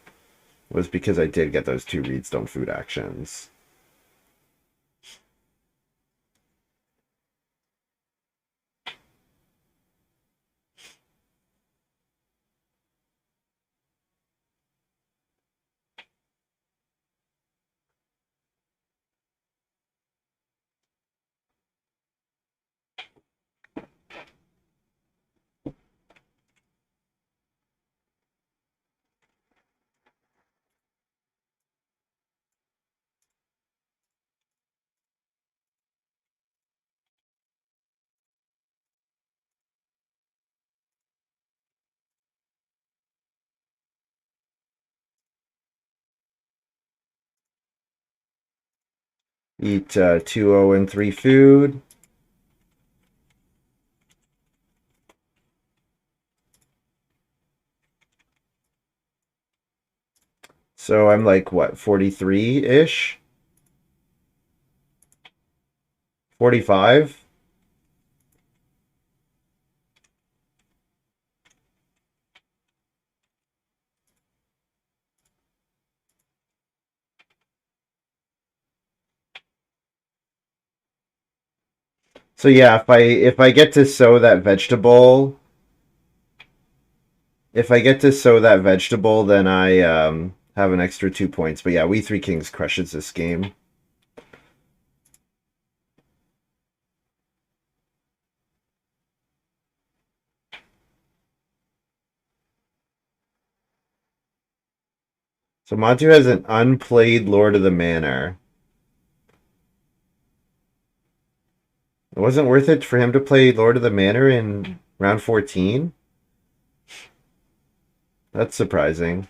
Was because I did get those 2 Reedstone Food actions. Eat 2 and 3 food. So I'm like, what, 43-ish? 45? So yeah, if I get to sow that vegetable, then I have an extra 2 points. But yeah, We Three Kings crushes this game. So Montu has an unplayed Lord of the Manor. It wasn't worth it for him to play Lord of the Manor in round 14? That's surprising.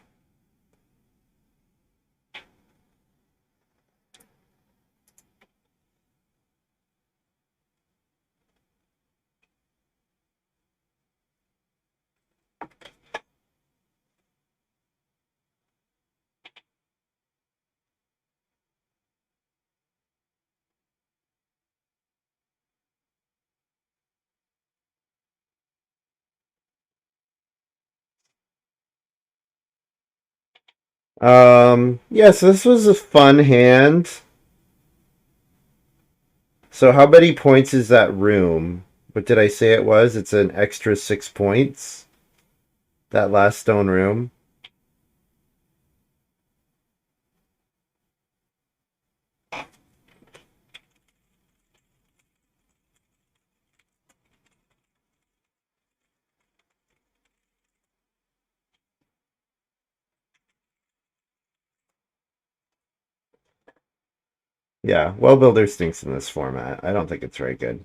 Yeah, so this was a fun hand. So how many points is that room? What did I say it was? It's an extra 6 points. That last stone room. Yeah, Well Builder stinks in this format. I don't think it's very good.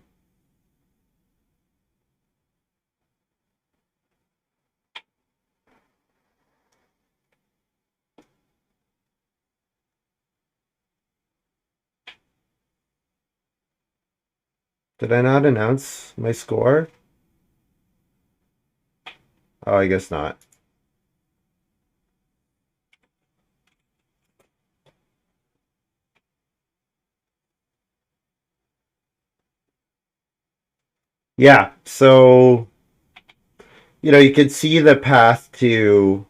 Did I not announce my score? Oh, I guess not. Yeah, so you could see the path to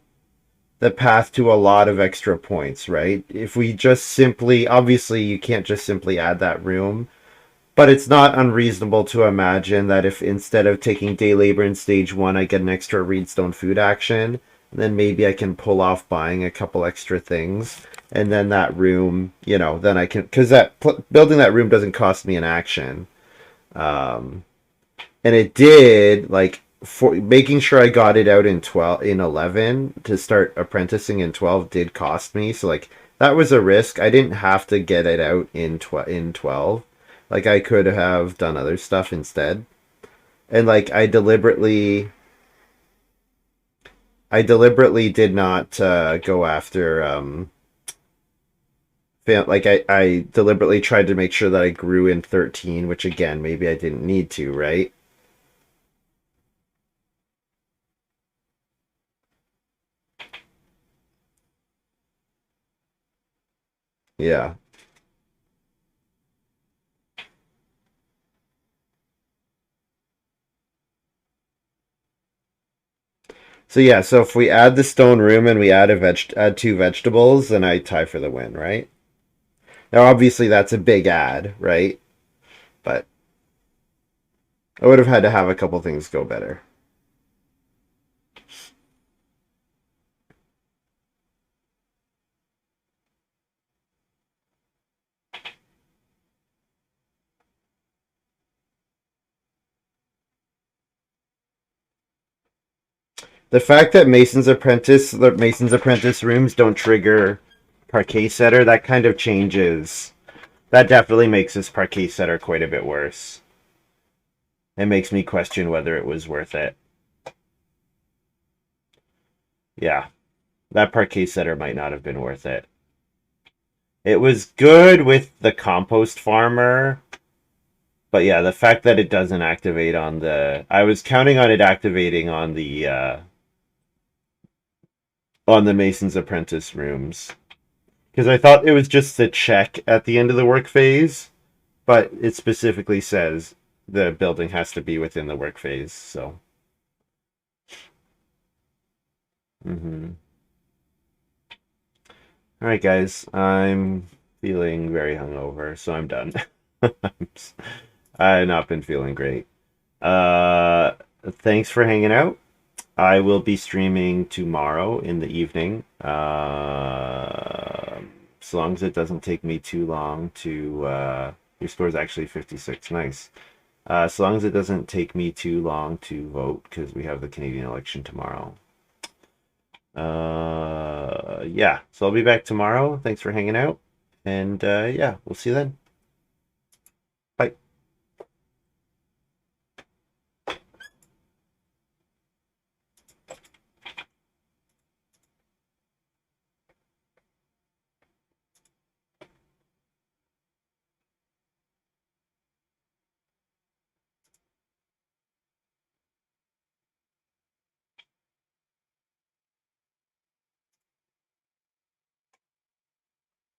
a lot of extra points, right? If we just simply, obviously, you can't just simply add that room, but it's not unreasonable to imagine that if instead of taking day labor in stage one, I get an extra Reedstone food action, then maybe I can pull off buying a couple extra things, and then that room, then I can, because building that room doesn't cost me an action. Um, and it did, like, for making sure I got it out in 11 to start apprenticing in 12 did cost me. So like that was a risk. I didn't have to get it out in 12. Like I could have done other stuff instead. And like I deliberately did not go after like I deliberately tried to make sure that I grew in 13, which again, maybe I didn't need to, right? Yeah. So yeah, so if we add the stone room and we add two vegetables, then I tie for the win, right? Now obviously that's a big add, right? But I would have had to have a couple things go better. The fact that the Mason's Apprentice rooms don't trigger Parquet Setter, that kind of changes. That definitely makes this Parquet Setter quite a bit worse. It makes me question whether it was worth it. Yeah, that Parquet Setter might not have been worth it. It was good with the compost farmer, but yeah, the fact that it doesn't activate on the, I was counting on it activating on the Mason's Apprentice rooms because I thought it was just the check at the end of the work phase, but it specifically says the building has to be within the work phase. So, all right, guys, I'm feeling very hungover, so I'm done. I've not been feeling great. Uh, Thanks for hanging out. I will be streaming tomorrow in the evening. So long as it doesn't take me too long to. Your score is actually 56. Nice. So long as it doesn't take me too long to vote, because we have the Canadian election tomorrow. Yeah. So I'll be back tomorrow. Thanks for hanging out. And yeah, we'll see you then.